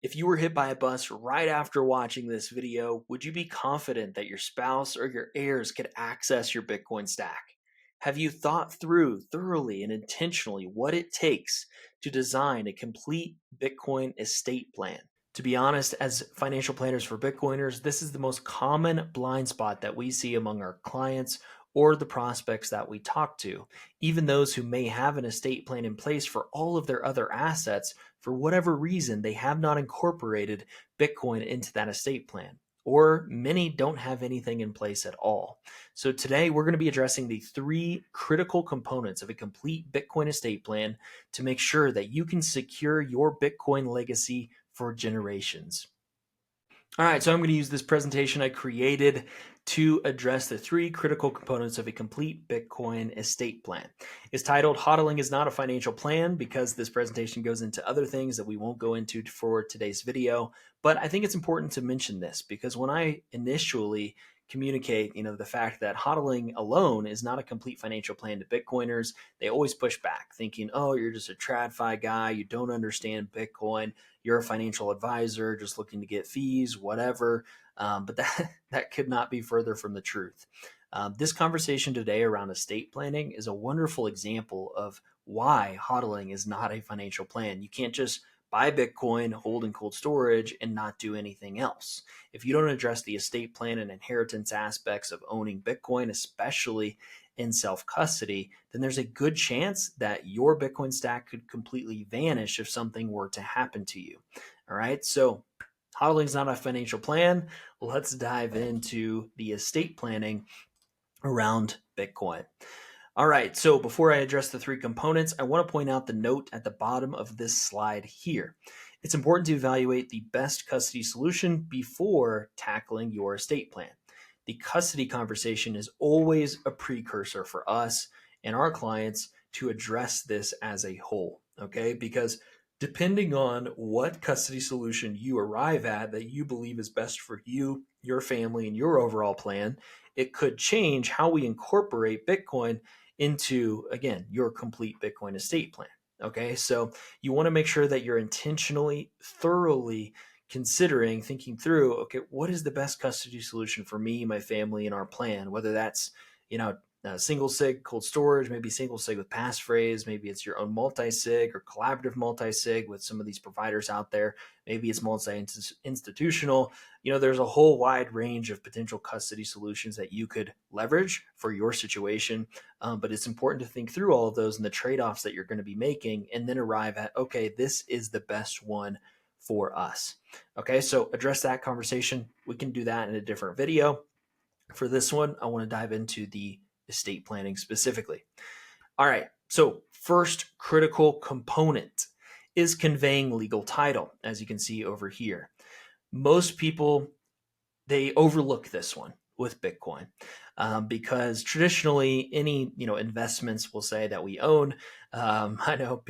If you were hit by a bus right after watching this video, would you be confident that your spouse or your heirs could access your Bitcoin stack? Have you thought through thoroughly and intentionally what it takes to design a complete Bitcoin estate plan? To be honest, as financial planners for Bitcoiners, this is the most common blind spot that we see among our clients or the prospects that we talk to. Even those who may have an estate plan in place for all of their other assets, for whatever reason, they have not incorporated Bitcoin into that estate plan. Or many don't have anything in place at all. So today we're going to be addressing the three critical components of a complete Bitcoin estate plan to make sure that you can secure your Bitcoin legacy for generations. All right, so I'm going to use this presentation I created to address the three critical components of a complete Bitcoin estate plan. It's titled "Hodling is not a financial plan" because this presentation goes into other things that we won't go into for today's video. But I think it's important to mention this because when I initially communicate, the fact that hodling alone is not a complete financial plan to Bitcoiners, they always push back thinking, oh, you're just a TradFi guy. You don't understand Bitcoin. You're a financial advisor just looking to get fees, whatever. But that could not be further from the truth. This conversation today around estate planning is a wonderful example of why hodling is not a financial plan. You can't just buy Bitcoin, hold in cold storage, and not do anything else. If you don't address the estate plan and inheritance aspects of owning Bitcoin, especially in self-custody, then there's a good chance that your Bitcoin stack could completely vanish if something were to happen to you. All right, so hodling is not a financial plan. Let's dive into the estate planning around Bitcoin. All right, so before I address the three components, I want to point out the note at the bottom of this slide here. It's important to evaluate the best custody solution before tackling your estate plan. The custody conversation is always a precursor for us and our clients to address this as a whole, okay? Because depending on what custody solution you arrive at that you believe is best for you, your family, and your overall plan, it could change how we incorporate Bitcoin into, again, your complete Bitcoin estate plan. Okay, so you want to make sure that you're intentionally, thoroughly considering, thinking through, okay, what is the best custody solution for me, my family, and our plan? Whether that's, single sig cold storage, maybe single sig with passphrase, maybe it's your own multi-sig or collaborative multi-sig with some of these providers out there. Maybe it's multi-institutional. There's a whole wide range of potential custody solutions that you could leverage for your situation. But it's important to think through all of those and the trade-offs that you're going to be making and then arrive at, okay, this is the best one for us. Okay, so address that conversation. We can do that in a different video. For this one, I want to dive into the estate planning specifically. All right, so first critical component is conveying legal title, as you can see over here. Most people, they overlook this one with Bitcoin because traditionally any investments will say that we own. I know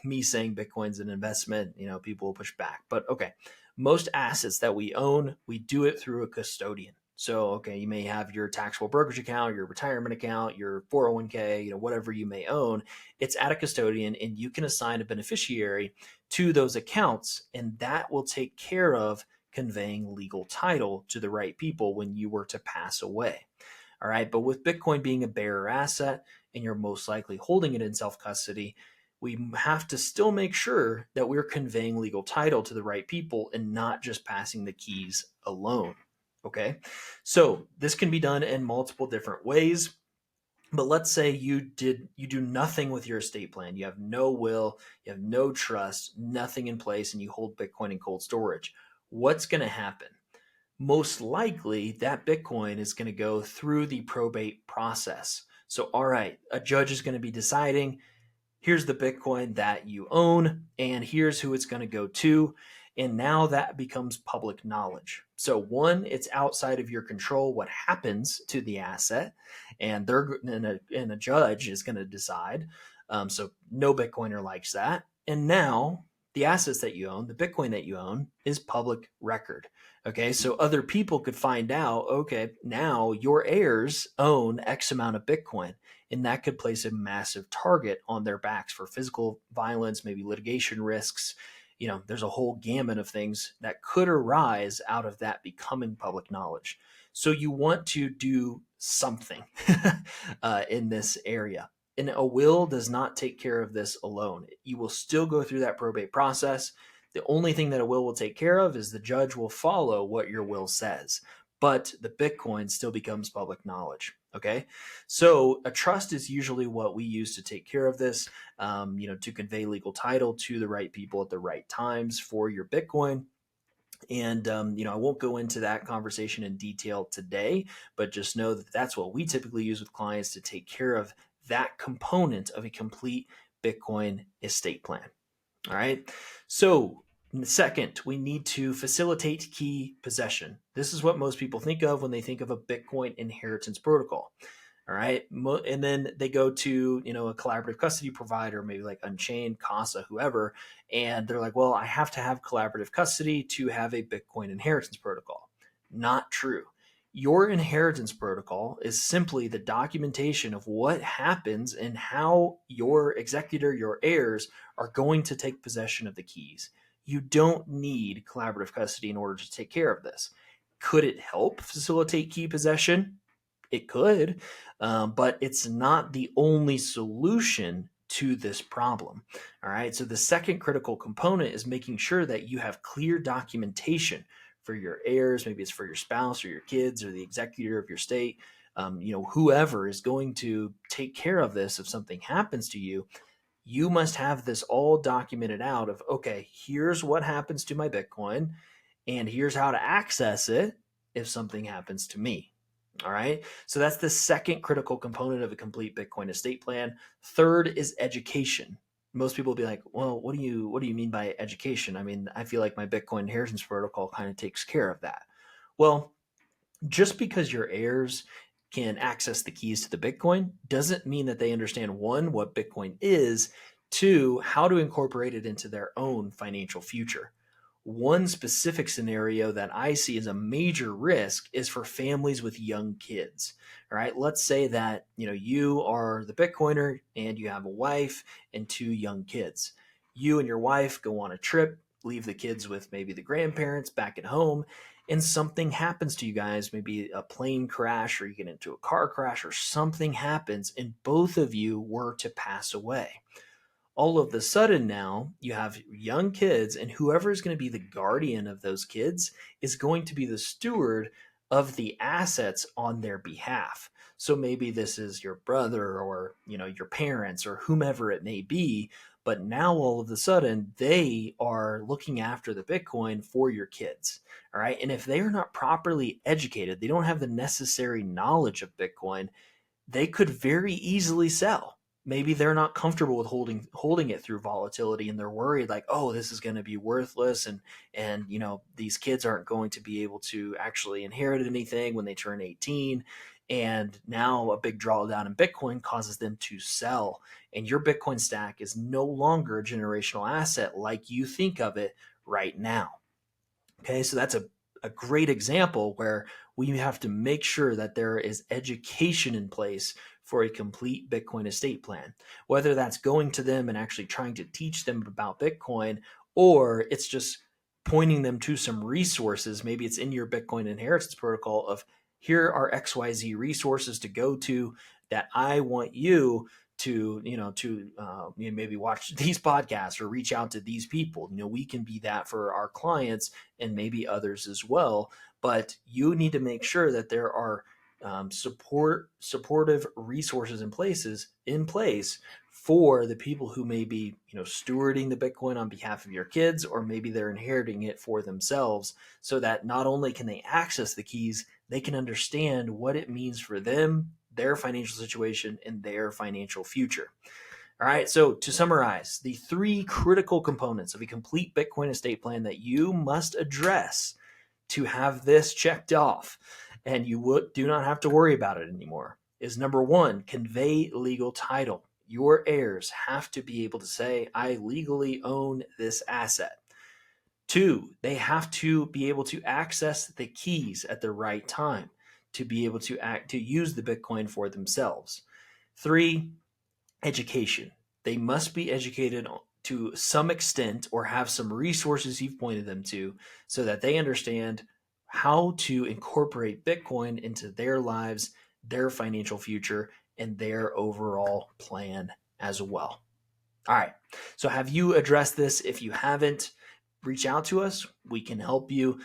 me saying Bitcoin's an investment, people will push back, but okay, most assets that we own, we do it through a custodian. So, okay, you may have your taxable brokerage account, your retirement account, your 401k, whatever you may own. It's at a custodian and you can assign a beneficiary to those accounts, and that will take care of conveying legal title to the right people when you were to pass away. All right, but with Bitcoin being a bearer asset and you're most likely holding it in self-custody, we have to still make sure that we're conveying legal title to the right people and not just passing the keys alone. Okay, so this can be done in multiple different ways. But let's say you do nothing with your estate plan. You have no will, you have no trust, nothing in place, and you hold Bitcoin in cold storage. What's going to happen? Most likely that Bitcoin is going to go through the probate process. So, all right, a judge is going to be deciding, here's the Bitcoin that you own, and here's who it's going to go to. And now that becomes public knowledge. So one, it's outside of your control what happens to the asset, and a judge is going to decide. So no Bitcoiner likes that. And now the assets that you own, the Bitcoin that you own, is public record. Okay, so other people could find out, okay, now your heirs own X amount of Bitcoin, and that could place a massive target on their backs for physical violence, maybe litigation risks. there's a whole gamut of things that could arise out of that becoming public knowledge. So you want to do something in this area. And a will does not take care of this alone. You will still go through that probate process. The only thing that a will take care of is the judge will follow what your will says, but the Bitcoin still becomes public knowledge. Okay. So a trust is usually what we use to take care of this, to convey legal title to the right people at the right times for your Bitcoin. And, I won't go into that conversation in detail today, but just know that that's what we typically use with clients to take care of that component of a complete Bitcoin estate plan. All right. So, second, we need to facilitate key possession. This is what most people think of when they think of a Bitcoin inheritance protocol. All right. And then they go to, a collaborative custody provider, maybe like Unchained, Casa, whoever. And they're like, well, I have to have collaborative custody to have a Bitcoin inheritance protocol. Not true. Your inheritance protocol is simply the documentation of what happens and how your executor, your heirs, are going to take possession of the keys. You don't need collaborative custody in order to take care of this. Could it help facilitate key possession? It could, but it's not the only solution to this problem. All right. So the second critical component is making sure that you have clear documentation for your heirs. Maybe it's for your spouse or your kids or the executor of your state. Whoever is going to take care of this if something happens to you. You must have this all documented out of, okay, here's what happens to my Bitcoin, and here's how to access it if something happens to me. All right. So that's the second critical component of a complete Bitcoin estate plan. Third is education. Most people will be like, well, what do you mean by education? I mean, I feel like my Bitcoin inheritance protocol kind of takes care of that. Well, just because your heirs can access the keys to the Bitcoin doesn't mean that they understand, one, what Bitcoin is, two, how to incorporate it into their own financial future. One specific scenario that I see as a major risk is for families with young kids. All right. Let's say that, you are the Bitcoiner and you have a wife and two young kids. You and your wife go on a trip, leave the kids with maybe the grandparents back at home, and something happens to you guys, maybe a plane crash or you get into a car crash or something happens and both of you were to pass away. All of the sudden now you have young kids, and whoever is going to be the guardian of those kids is going to be the steward of the assets on their behalf. So maybe this is your brother or, your parents or whomever it may be, but now all of a sudden they are looking after the Bitcoin for your kids. All right. And if they are not properly educated, they don't have the necessary knowledge of Bitcoin, they could very easily sell. Maybe they're not comfortable with holding it through volatility, and they're worried like, oh, this is going to be worthless, and these kids aren't going to be able to actually inherit anything when they turn 18. And now a big drawdown in Bitcoin causes them to sell, and your Bitcoin stack is no longer a generational asset like you think of it right now. Okay, so that's a great example where we have to make sure that there is education in place for a complete Bitcoin estate plan, whether that's going to them and actually trying to teach them about Bitcoin, or it's just pointing them to some resources. Maybe it's in your Bitcoin inheritance protocol of, here are XYZ resources to go to that I want you to maybe watch these podcasts or reach out to these people. We can be that for our clients and maybe others as well. But you need to make sure that there are supportive resources in place for the people who may be stewarding the Bitcoin on behalf of your kids, or maybe they're inheriting it for themselves, so that not only can they access the keys, they can understand what it means for them, their financial situation, and their financial future. All right. So to summarize, the three critical components of a complete Bitcoin estate plan that you must address to have this checked off, and you do not have to worry about it anymore, is number one, convey legal title. Your heirs have to be able to say, I legally own this asset. Two, they have to be able to access the keys at the right time to be able to use the Bitcoin for themselves. Three, education. They must be educated to some extent or have some resources you've pointed them to so that they understand how to incorporate Bitcoin into their lives, their financial future, and their overall plan as well. All right. So, have you addressed this? If you haven't, reach out to us. We can help you.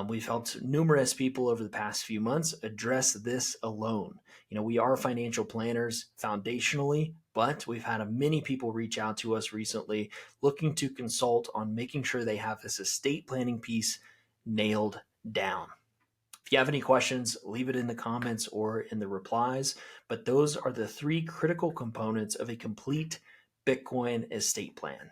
We've helped numerous people over the past few months address this alone. We are financial planners foundationally, but we've had many people reach out to us recently looking to consult on making sure they have this estate planning piece nailed down. If you have any questions, leave it in the comments or in the replies. But those are the three critical components of a complete Bitcoin estate plan.